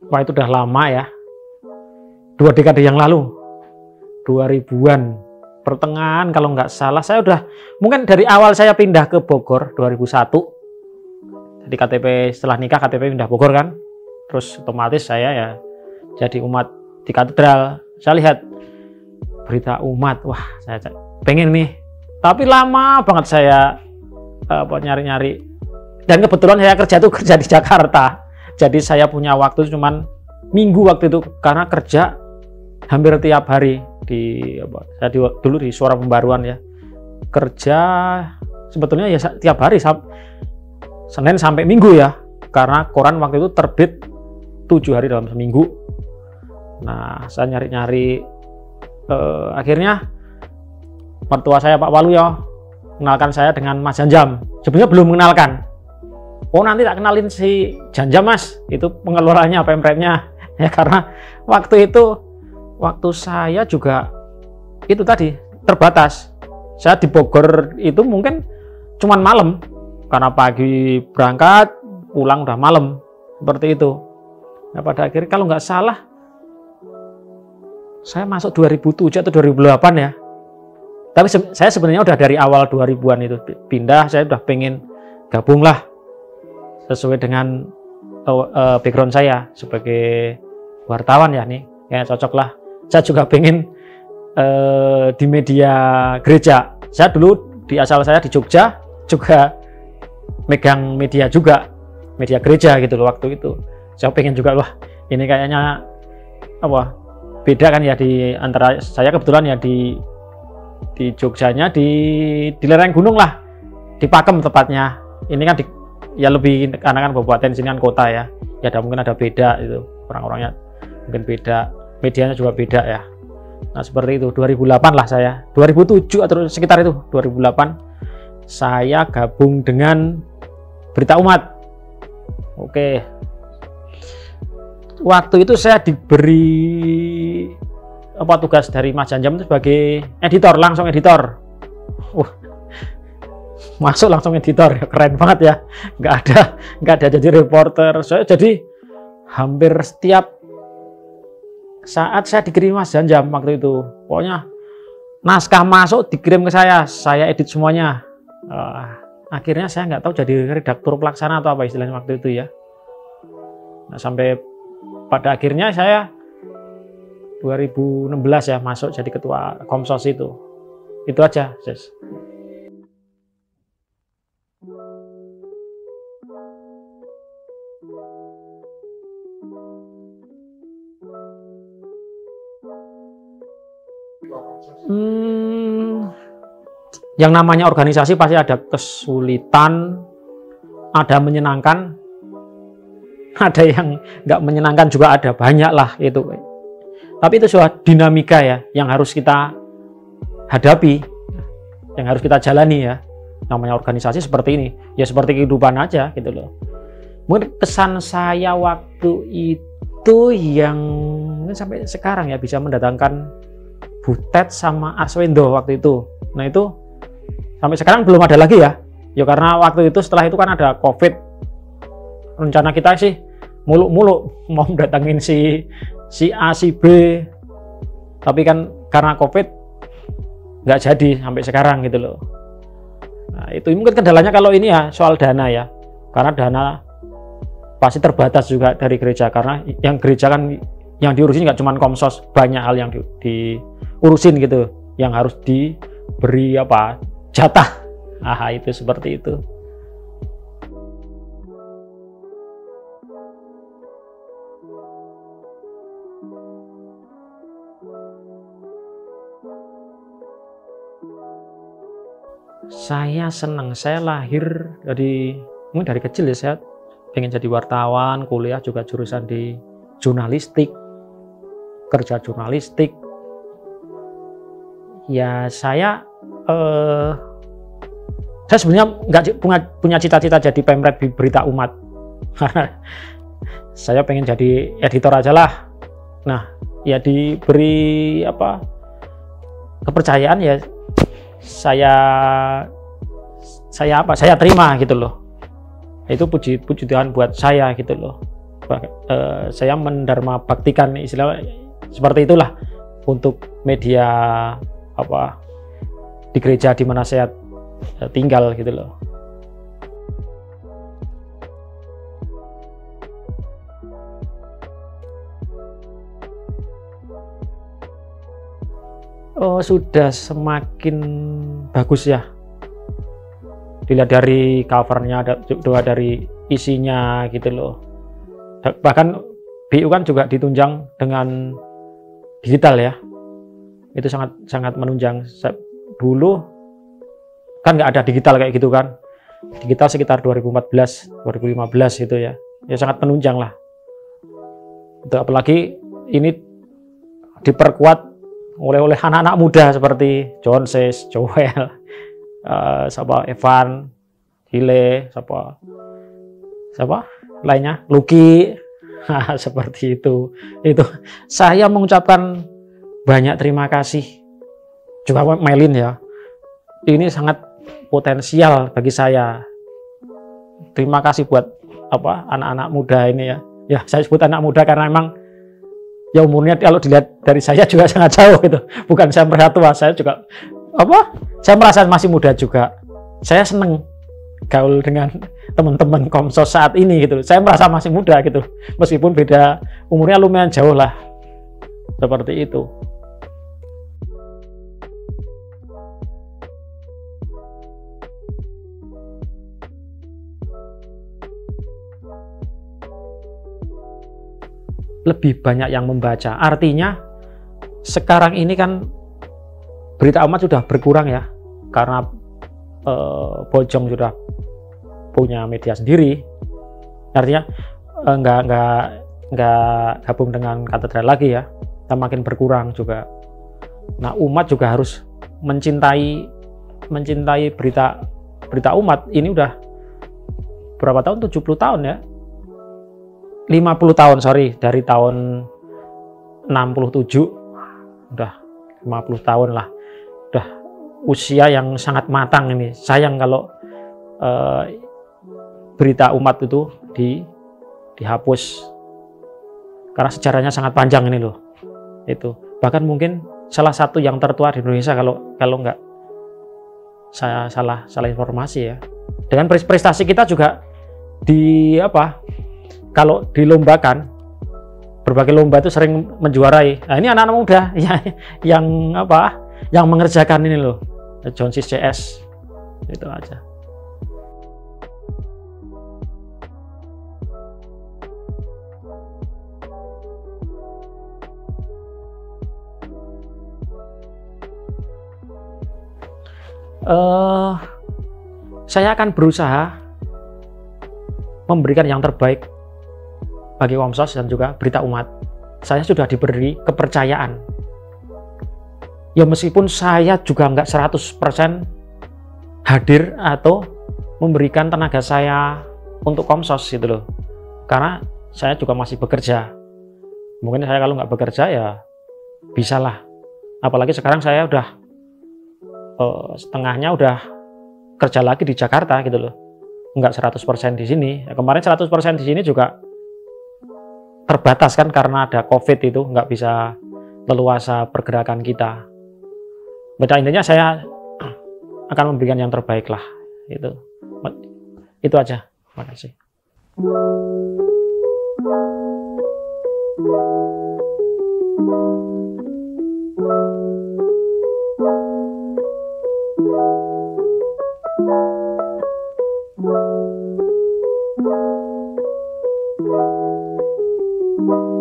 Wah, itu udah lama ya. 2 dekade yang lalu. 2000-an. Pertengahan kalau nggak salah. Saya udah, mungkin dari awal saya pindah ke Bogor 2001. Jadi KTP setelah nikah KTP pindah Bogor kan. Terus otomatis saya ya jadi umat di katedral. Saya lihat berita umat. Wah, saya pengen nih. Tapi lama banget saya nyari-nyari. Dan kebetulan saya kerja di Jakarta. Jadi saya punya waktu cuman minggu waktu itu karena kerja hampir tiap hari saya dulu di Suara Pembaruan ya. Kerja sebetulnya ya tiap hari Senin sampai Minggu ya. Karena koran waktu itu terbit 7 hari dalam seminggu. Nah, saya nyari-nyari akhirnya mertua saya Pak Waluyo mengenalkan saya dengan Mas Janjam. Sebenarnya belum mengenalkan. Oh, nanti tak kenalin si Janjam Mas, itu pengelolanya pemretnya ya, karena waktu saya juga itu tadi terbatas. Saya di Bogor itu mungkin cuman malam karena pagi berangkat pulang udah malam seperti itu. Nah, pada akhirnya kalau nggak salah saya masuk 2007 atau 2008 ya. Tapi saya sebenarnya udah dari awal 2000-an itu pindah. Saya udah pengen gabung lah sesuai dengan background saya sebagai wartawan ya nih, ya cocok lah. Saya juga pengen di media gereja. Saya dulu di asal saya di Jogja juga megang media juga, media gereja gitu loh waktu itu. Saya pengen juga, wah ini kayaknya beda kan ya di antara saya kebetulan ya di Jogjanya di lereng gunung lah, di Pakem tepatnya. Ini kan ya lebih karena kan kabupaten, sini kan kota ya. Ya mungkin ada beda itu, orang-orangnya mungkin beda, medianya juga beda ya. Nah, seperti itu 2008 lah saya. 2007 atau sekitar itu 2008 saya gabung dengan Berita Umat. Oke. Waktu itu saya diberi tugas dari Mas Janjam itu sebagai editor, langsung editor. Masuk langsung editor, keren banget ya. Nggak ada jadi reporter. Saya jadi hampir setiap saat saya dikirim Mas Janjam waktu itu. Pokoknya naskah masuk dikirim ke saya edit semuanya. Akhirnya saya nggak tahu jadi redaktur pelaksana atau apa istilahnya waktu itu ya. Nah, sampai pada akhirnya saya 2016 ya masuk jadi ketua Komsos itu. Itu aja, Sis. Yang namanya organisasi pasti ada kesulitan, ada menyenangkan, ada yang nggak menyenangkan juga ada, banyak lah itu. Tapi itu sudah dinamika ya yang harus kita hadapi, yang harus kita jalani ya. Namanya organisasi seperti ini, ya seperti kehidupan aja gitu loh. Mungkin kesan saya waktu itu yang mungkin sampai sekarang ya bisa mendatangkan Butet sama Arswendo waktu itu. Nah itu sampai sekarang belum ada lagi ya. Ya karena waktu itu setelah itu kan ada COVID. Rencana kita sih muluk-muluk mau datangin si A, si B. Tapi kan karena COVID nggak jadi sampai sekarang gitu loh. Nah itu mungkin kendalanya kalau ini ya soal dana ya. Karena dana pasti terbatas juga dari gereja. Karena yang gereja kan yang diurusin nggak cuma Komsos, banyak hal yang diurusin gitu, yang harus diberi jatah. Itu seperti itu. Saya senang, saya lahir mungkin dari kecil ya, saya pengen jadi wartawan, kuliah juga jurusan di jurnalistik, kerja jurnalistik. Ya saya sebenarnya nggak punya cita-cita jadi pemret di Berita Umat. Saya pengen jadi editor aja lah. Nah ya diberi kepercayaan ya, saya saya terima gitu loh. Itu puji Tuhan buat saya gitu loh. Saya mendharma baktikan, istilah seperti itulah untuk media apa di gereja di mana saya tinggal gitu loh. Oh, sudah semakin bagus ya. Dilihat dari covernya, dari isinya gitu loh. Bahkan BU kan juga ditunjang dengan digital ya. Itu sangat menunjang. Dulu kan nggak ada digital kayak gitu kan. Digital sekitar 2014, 2015 gitu ya. Ya sangat menunjang lah. Itu apalagi ini diperkuat oleh anak-anak muda seperti John Says, Joel, Evan, Hile, siapa lainnya, Lucky, seperti itu. Itu saya mengucapkan banyak terima kasih juga Melin ya. Ini sangat potensial bagi saya. Terima kasih buat anak-anak muda ini ya. Ya saya sebut anak muda karena memang ya umurnya kalau dilihat dari saya juga sangat jauh gitu. Bukan saya merasa tua, saya juga saya merasa masih muda juga. Saya seneng gaul dengan teman-teman Komsos saat ini gitu. Saya merasa masih muda gitu. Meskipun beda umurnya lumayan jauh lah. Seperti itu. Lebih banyak yang membaca. Artinya sekarang ini kan berita umat sudah berkurang ya, karena Bojong sudah punya media sendiri. Artinya nggak gabung dengan katedral lagi ya, dan makin berkurang juga. Nah umat juga harus mencintai berita umat. Ini udah berapa tahun? 70 tahun ya. 50 tahun, sorry, dari tahun 67 udah 50 tahun lah, udah usia yang sangat matang ini. Sayang kalau berita umat itu dihapus karena sejarahnya sangat panjang ini loh. Itu bahkan mungkin salah satu yang tertua di Indonesia kalau nggak saya salah informasi ya. Dengan prestasi kita juga kalau dilombakan, berbagai lomba itu sering menjuarai. Nah ini anak-anak muda yang mengerjakan ini loh, John Says CS, itu aja. Saya akan berusaha memberikan yang terbaik bagi Komsos dan juga berita umat. Saya sudah diberi kepercayaan. Ya meskipun saya juga nggak 100% hadir atau memberikan tenaga saya untuk Komsos gitu loh. Karena saya juga masih bekerja. Mungkin saya kalau nggak bekerja ya bisalah. Apalagi sekarang saya udah setengahnya udah kerja lagi di Jakarta gitu loh. Nggak 100% di sini. Ya, kemarin 100% di sini juga terbatas kan karena ada COVID itu, nggak bisa leluasa pergerakan kita. Pada intinya saya akan memberikan yang terbaik lah. Itu aja. Terima kasih. Thank you.